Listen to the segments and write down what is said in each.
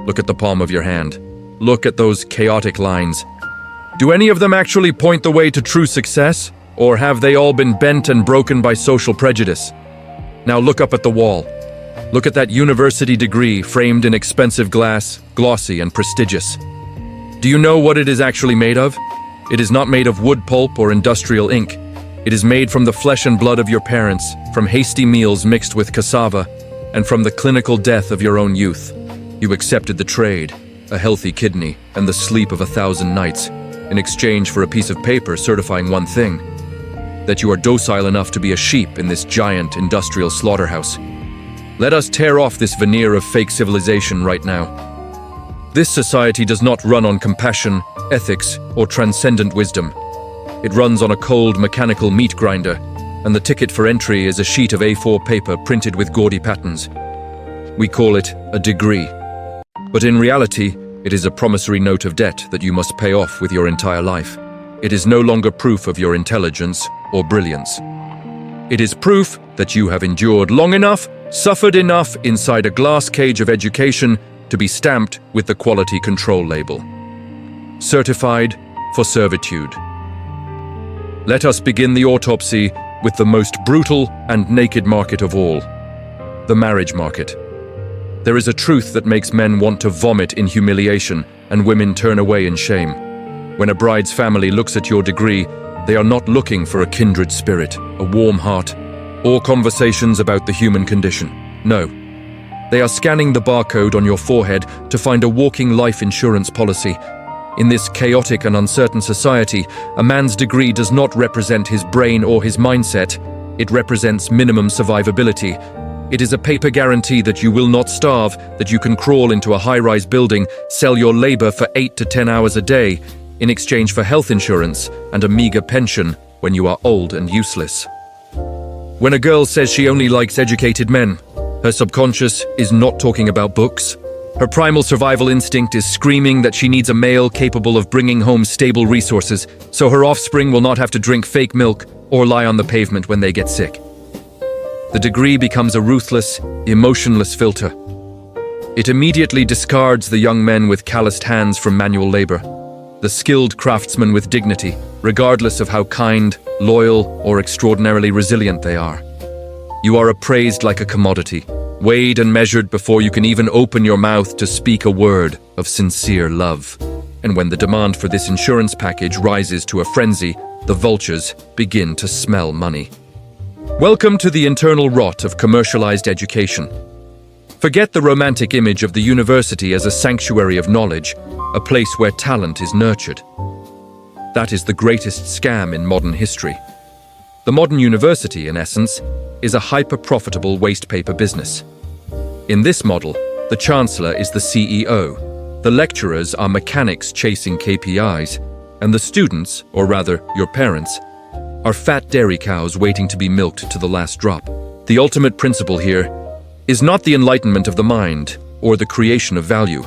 Look at the palm of your hand. Look at those chaotic lines. Do any of them actually point the way to true success? Or have they all been bent and broken by social prejudice? Now look up at the wall. Look at that university degree framed in expensive glass, glossy and prestigious. Do you know what it is actually made of? It is not made of wood pulp or industrial ink. It is made from the flesh and blood of your parents, from hasty meals mixed with cassava, and from the clinical death of your own youth. You accepted the trade, a healthy kidney, and the sleep of 1,000 nights, in exchange for a piece of paper certifying one thing: that you are docile enough to be a sheep in this giant industrial slaughterhouse. Let us tear off this veneer of fake civilization right now. This society does not run on compassion, ethics, or transcendent wisdom. It runs on a cold, mechanical meat grinder, and the ticket for entry is a sheet of A4 paper printed with gaudy patterns. We call it a degree. But in reality, it is a promissory note of debt that you must pay off with your entire life. It is no longer proof of your intelligence or brilliance. It is proof that you have endured long enough, suffered enough inside a glass cage of education to be stamped with the quality control label. Certified for servitude. Let us begin the autopsy with the most brutal and naked market of all, the marriage market. There is a truth that makes men want to vomit in humiliation and women turn away in shame. When a bride's family looks at your degree, they are not looking for a kindred spirit, a warm heart, or conversations about the human condition. No. They are scanning the barcode on your forehead to find a walking life insurance policy. In this chaotic and uncertain society, a man's degree does not represent his brain or his mindset. It represents minimum survivability. It is a paper guarantee that you will not starve, that you can crawl into a high-rise building, sell your labor for 8 to 10 hours a day, in exchange for health insurance and a meager pension when you are old and useless. When a girl says she only likes educated men, her subconscious is not talking about books. Her primal survival instinct is screaming that she needs a male capable of bringing home stable resources, so her offspring will not have to drink fake milk or lie on the pavement when they get sick. The degree becomes a ruthless, emotionless filter. It immediately discards the young men with calloused hands from manual labor, the skilled craftsmen with dignity, regardless of how kind, loyal, or extraordinarily resilient they are. You are appraised like a commodity, weighed and measured before you can even open your mouth to speak a word of sincere love. And when the demand for this insurance package rises to a frenzy, the vultures begin to smell money. Welcome to the internal rot of commercialized education. Forget the romantic image of the university as a sanctuary of knowledge, a place where talent is nurtured. That is the greatest scam in modern history. The modern university, in essence, is a hyper-profitable waste paper business. In this model, the chancellor is the CEO, the lecturers are mechanics chasing KPIs, and the students, or rather your parents, are fat dairy cows waiting to be milked to the last drop. The ultimate principle here is not the enlightenment of the mind or the creation of value.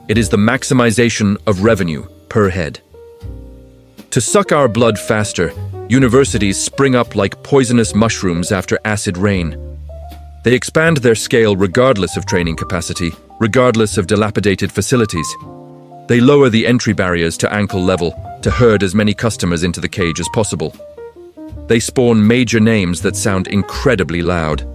It is the maximization of revenue per head. To suck our blood faster, universities spring up like poisonous mushrooms after acid rain. They expand their scale regardless of training capacity, regardless of dilapidated facilities. They lower the entry barriers to ankle level to herd as many customers into the cage as possible. They spawn major names that sound incredibly loud.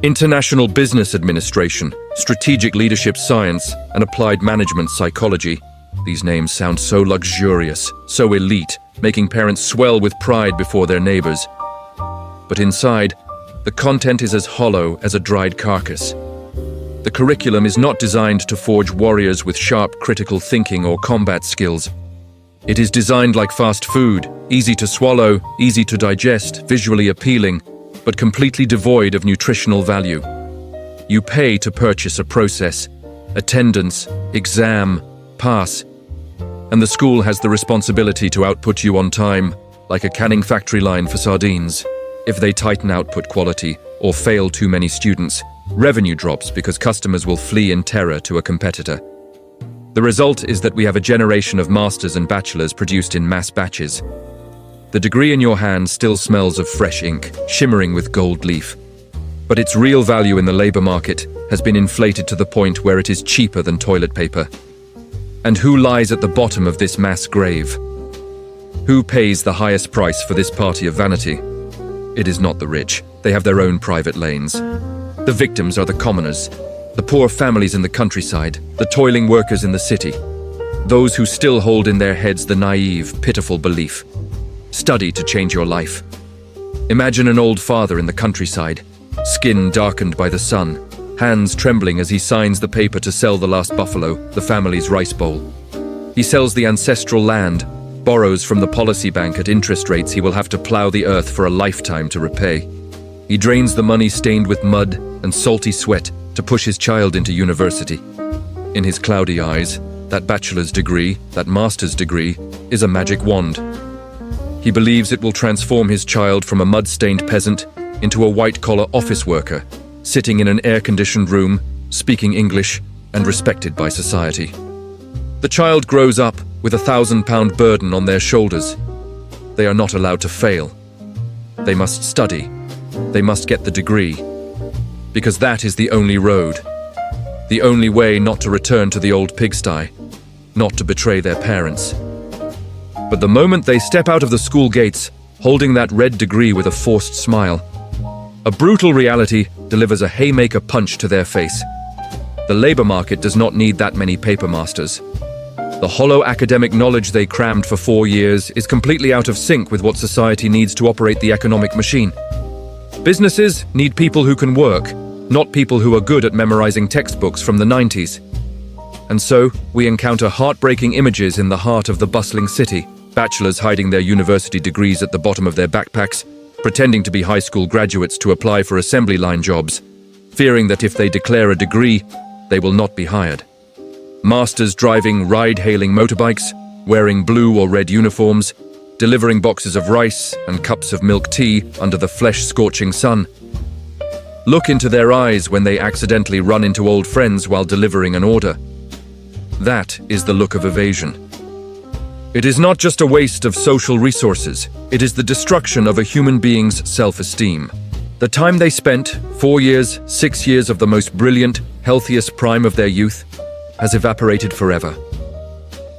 International Business Administration, Strategic Leadership Science, and Applied Management Psychology. These names sound so luxurious, so elite, making parents swell with pride before their neighbors. But inside, the content is as hollow as a dried carcass. The curriculum is not designed to forge warriors with sharp critical thinking or combat skills. It is designed like fast food, easy to swallow, easy to digest, visually appealing, but completely devoid of nutritional value. You pay to purchase a process, attendance, exam, pass, and the school has the responsibility to output you on time, like a canning factory line for sardines. If they tighten output quality or fail too many students, revenue drops because customers will flee in terror to a competitor. The result is that we have a generation of masters and bachelors produced in mass batches. The degree in your hand still smells of fresh ink, shimmering with gold leaf. But its real value in the labor market has been inflated to the point where it is cheaper than toilet paper. And who lies at the bottom of this mass grave? Who pays the highest price for this party of vanity? It is not the rich. They have their own private lanes. The victims are the commoners, the poor families in the countryside, the toiling workers in the city, those who still hold in their heads the naive, pitiful belief. Study to change your life. Imagine an old father in the countryside, skin darkened by the sun, hands trembling as he signs the paper to sell the last buffalo, the family's rice bowl. He sells the ancestral land, borrows from the policy bank at interest rates he will have to plow the earth for a lifetime to repay. He drains the money stained with mud and salty sweat to push his child into university. In his cloudy eyes, that bachelor's degree, that master's degree, is a magic wand. He believes it will transform his child from a mud-stained peasant into a white-collar office worker, sitting in an air-conditioned room, speaking English, and respected by society. The child grows up with a 1,000-pound burden on their shoulders. They are not allowed to fail. They must study. They must get the degree. Because that is the only road. The only way not to return to the old pigsty, not to betray their parents. But the moment they step out of the school gates, holding that red degree with a forced smile, a brutal reality delivers a haymaker punch to their face. The labor market does not need that many paper masters. The hollow academic knowledge they crammed for 4 years is completely out of sync with what society needs to operate the economic machine. Businesses need people who can work, not people who are good at memorizing textbooks from the 90s. And so, we encounter heartbreaking images in the heart of the bustling city, bachelors hiding their university degrees at the bottom of their backpacks, pretending to be high school graduates to apply for assembly line jobs, fearing that if they declare a degree, they will not be hired. Masters driving ride-hailing motorbikes, wearing blue or red uniforms, delivering boxes of rice and cups of milk tea under the flesh-scorching sun. Look into their eyes when they accidentally run into old friends while delivering an order. That is the look of evasion. It is not just a waste of social resources, it is the destruction of a human being's self-esteem. The time they spent, 4 years, 6 years of the most brilliant, healthiest prime of their youth, has evaporated forever.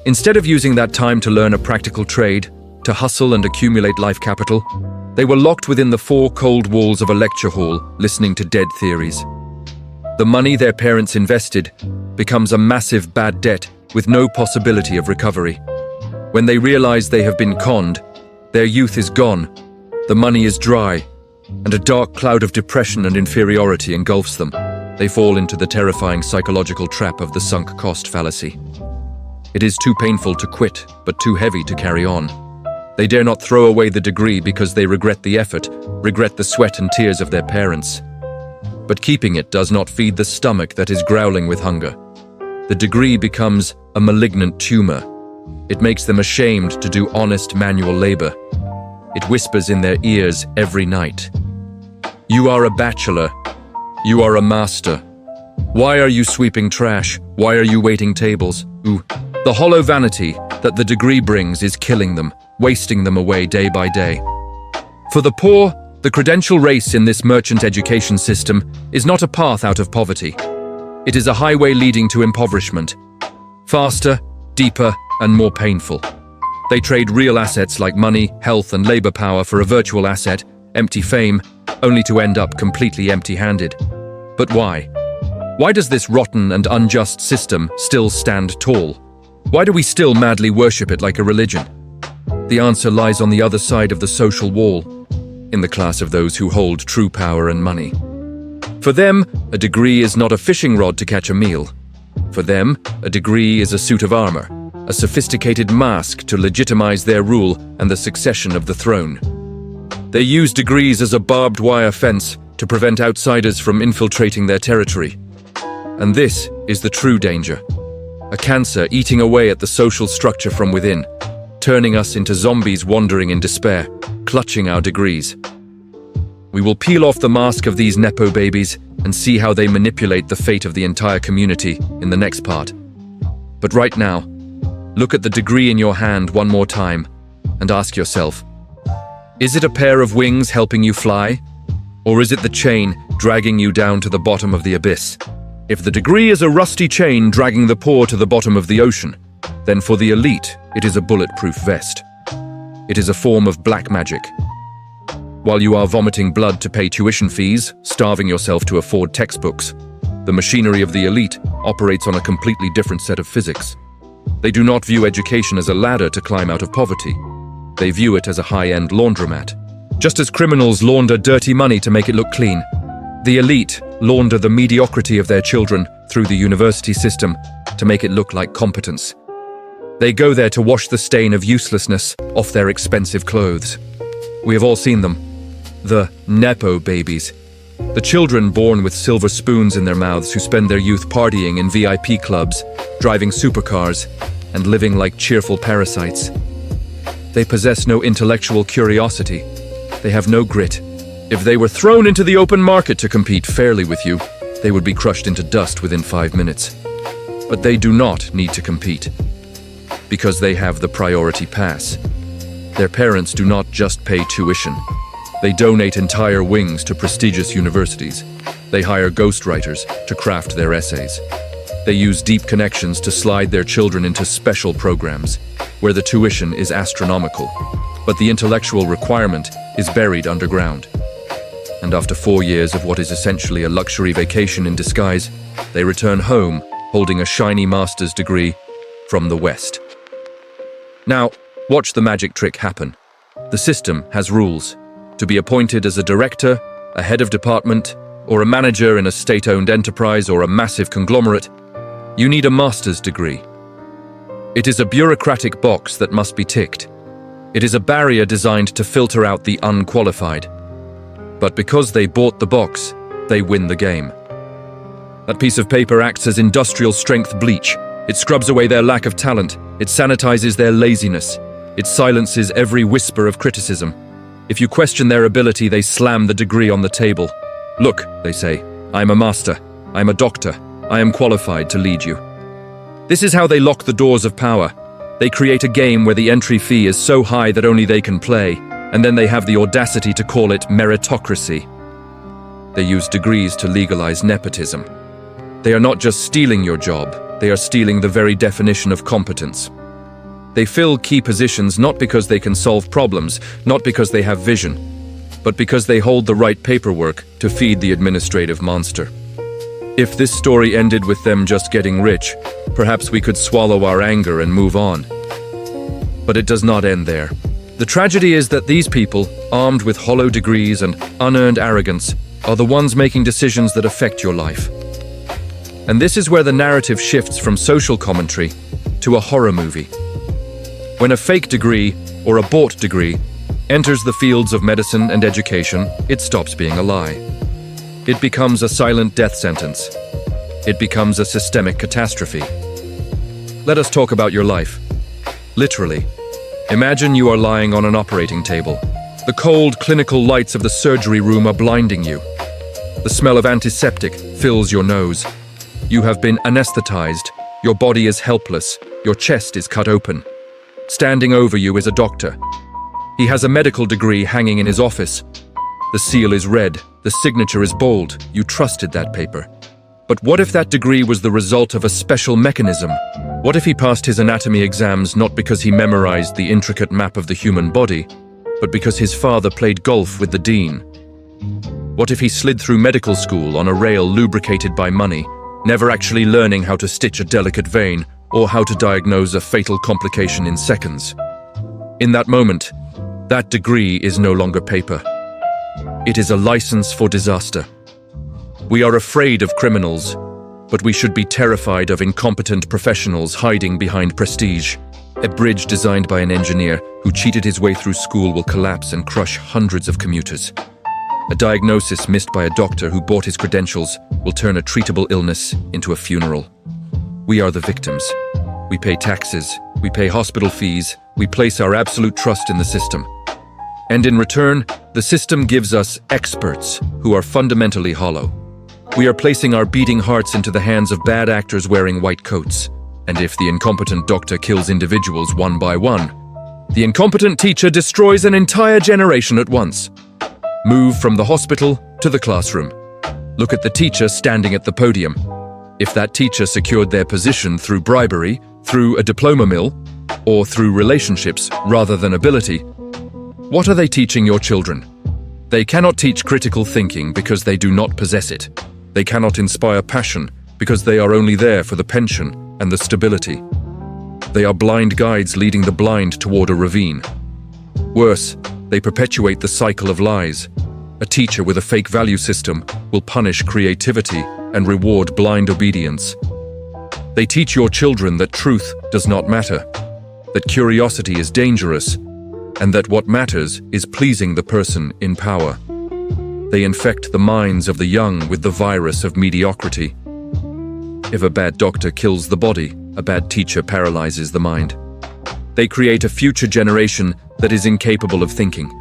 Instead of using that time to learn a practical trade, to hustle and accumulate life capital, they were locked within the 4 cold walls of a lecture hall, listening to dead theories. The money their parents invested becomes a massive bad debt with no possibility of recovery. When they realize they have been conned, their youth is gone, the money is dry, and a dark cloud of depression and inferiority engulfs them. They fall into the terrifying psychological trap of the sunk cost fallacy. It is too painful to quit, but too heavy to carry on. They dare not throw away the degree because they regret the effort, regret the sweat and tears of their parents. But keeping it does not feed the stomach that is growling with hunger. The degree becomes a malignant tumor. It makes them ashamed to do honest manual labor. It whispers in their ears every night. You are a bachelor. You are a master. Why are you sweeping trash? Why are you waiting tables? Ooh. The hollow vanity that the degree brings is killing them, wasting them away day by day. For the poor, the credential race in this merchant education system is not a path out of poverty. It is a highway leading to impoverishment. Faster, deeper, and more painful. They trade real assets like money, health, and labor power for a virtual asset, empty fame, only to end up completely empty-handed. But why? Why does this rotten and unjust system still stand tall? Why do we still madly worship it like a religion? The answer lies on the other side of the social wall, in the class of those who hold true power and money. For them, a degree is not a fishing rod to catch a meal. For them, a degree is a suit of armor, a sophisticated mask to legitimize their rule and the succession of the throne. They use degrees as a barbed wire fence to prevent outsiders from infiltrating their territory. And this is the true danger. A cancer eating away at the social structure from within, turning us into zombies wandering in despair, clutching our degrees. We will peel off the mask of these Nepo babies and see how they manipulate the fate of the entire community in the next part. But right now, look at the degree in your hand one more time and ask yourself, is it a pair of wings helping you fly? Or is it the chain dragging you down to the bottom of the abyss? If the degree is a rusty chain dragging the poor to the bottom of the ocean, then for the elite, it is a bulletproof vest. It is a form of black magic. While you are vomiting blood to pay tuition fees, starving yourself to afford textbooks, the machinery of the elite operates on a completely different set of physics. They do not view education as a ladder to climb out of poverty. They view it as a high-end laundromat. Just as criminals launder dirty money to make it look clean, the elite launder the mediocrity of their children through the university system to make it look like competence. They go there to wash the stain of uselessness off their expensive clothes. We have all seen them. The Nepo babies. The children born with silver spoons in their mouths who spend their youth partying in VIP clubs, driving supercars, and living like cheerful parasites. They possess no intellectual curiosity. They have no grit. If they were thrown into the open market to compete fairly with you, they would be crushed into dust within 5 minutes. But they do not need to compete, because they have the priority pass. Their parents do not just pay tuition. They donate entire wings to prestigious universities. They hire ghostwriters to craft their essays. They use deep connections to slide their children into special programs, where the tuition is astronomical, but the intellectual requirement is buried underground. And after 4 years of what is essentially a luxury vacation in disguise, they return home holding a shiny master's degree from the West. Now, watch the magic trick happen. The system has rules. To be appointed as a director, a head of department, or a manager in a state-owned enterprise or a massive conglomerate, you need a master's degree. It is a bureaucratic box that must be ticked. It is a barrier designed to filter out the unqualified. But because they bought the box, they win the game. That piece of paper acts as industrial-strength bleach. It scrubs away their lack of talent. It sanitizes their laziness. It silences every whisper of criticism. If you question their ability, they slam the degree on the table. Look, they say, I'm a master. I'm a doctor. I am qualified to lead you. This is how they lock the doors of power. They create a game where the entry fee is so high that only they can play, and then they have the audacity to call it meritocracy. They use degrees to legalize nepotism. They are not just stealing your job, they are stealing the very definition of competence. They fill key positions not because they can solve problems, not because they have vision, but because they hold the right paperwork to feed the administrative monster. If this story ended with them just getting rich, perhaps we could swallow our anger and move on. But it does not end there. The tragedy is that these people, armed with hollow degrees and unearned arrogance, are the ones making decisions that affect your life. And this is where the narrative shifts from social commentary to a horror movie. When a fake degree, or a bought degree, enters the fields of medicine and education, it stops being a lie. It becomes a silent death sentence. It becomes a systemic catastrophe. Let us talk about your life. Literally. Imagine you are lying on an operating table. The cold, clinical lights of the surgery room are blinding you. The smell of antiseptic fills your nose. You have been anesthetized. Your body is helpless. Your chest is cut open. Standing over you is a doctor. He has a medical degree hanging in his office. The seal is red. The signature is bold. You trusted that paper. But what if that degree was the result of a special mechanism? What if he passed his anatomy exams not because he memorized the intricate map of the human body, but because his father played golf with the dean? What if he slid through medical school on a rail lubricated by money, never actually learning how to stitch a delicate vein or how to diagnose a fatal complication in seconds? In that moment, that degree is no longer paper. It is a license for disaster. We are afraid of criminals, but we should be terrified of incompetent professionals hiding behind prestige. A bridge designed by an engineer who cheated his way through school will collapse and crush hundreds of commuters. A diagnosis missed by a doctor who bought his credentials will turn a treatable illness into a funeral. We are the victims. We pay taxes, we pay hospital fees, we place our absolute trust in the system. And in return, the system gives us experts who are fundamentally hollow. We are placing our beating hearts into the hands of bad actors wearing white coats. And if the incompetent doctor kills individuals one by one, the incompetent teacher destroys an entire generation at once. Move from the hospital to the classroom. Look at the teacher standing at the podium. If that teacher secured their position through bribery, through a diploma mill, or through relationships rather than ability, what are they teaching your children? They cannot teach critical thinking because they do not possess it. They cannot inspire passion because they are only there for the pension and the stability. They are blind guides leading the blind toward a ravine. Worse, they perpetuate the cycle of lies. A teacher with a fake value system will punish creativity and reward blind obedience. They teach your children that truth does not matter, that curiosity is dangerous, and that what matters is pleasing the person in power. They infect the minds of the young with the virus of mediocrity. If a bad doctor kills the body, a bad teacher paralyzes the mind. They create a future generation that is incapable of thinking,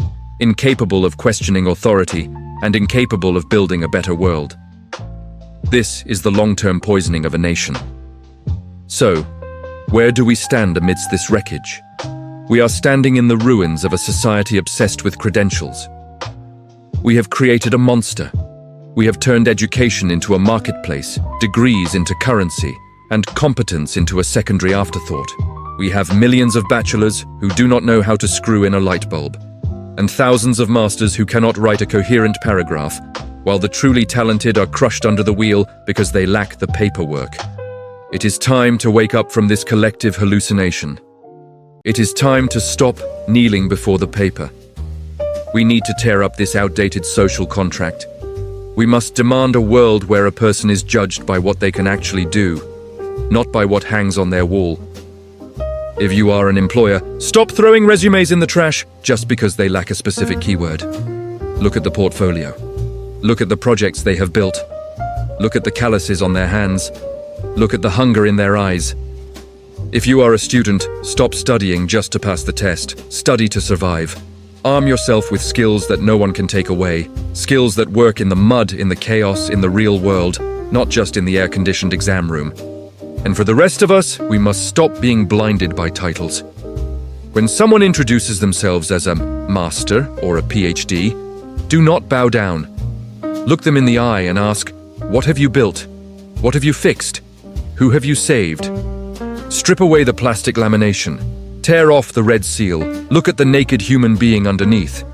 incapable of questioning authority, and incapable of building a better world. This is the long-term poisoning of a nation. So, where do we stand amidst this wreckage? We are standing in the ruins of a society obsessed with credentials. We have created a monster. We have turned education into a marketplace, degrees into currency, and competence into a secondary afterthought. We have millions of bachelors who do not know how to screw in a light bulb, and thousands of masters who cannot write a coherent paragraph, while the truly talented are crushed under the wheel because they lack the paperwork. It is time to wake up from this collective hallucination. It is time to stop kneeling before the paper. We need to tear up this outdated social contract. We must demand a world where a person is judged by what they can actually do, not by what hangs on their wall. If you are an employer, stop throwing resumes in the trash just because they lack a specific keyword. Look at the portfolio. Look at the projects they have built. Look at the calluses on their hands. Look at the hunger in their eyes. If you are a student, stop studying just to pass the test. Study to survive. Arm yourself with skills that no one can take away. Skills that work in the mud, in the chaos, in the real world, not just in the air-conditioned exam room. And for the rest of us, we must stop being blinded by titles. When someone introduces themselves as a master or a PhD, do not bow down. Look them in the eye and ask, what have you built? What have you fixed? Who have you saved? Strip away the plastic lamination. Tear off the red seal. Look at the naked human being underneath.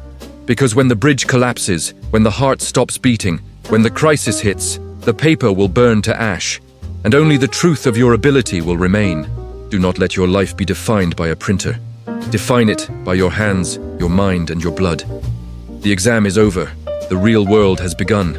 Because when the bridge collapses, when the heart stops beating, when the crisis hits, the paper will burn to ash, and only the truth of your ability will remain. Do not let your life be defined by a printer. Define it by your hands, your mind, and your blood. The exam is over. The real world has begun.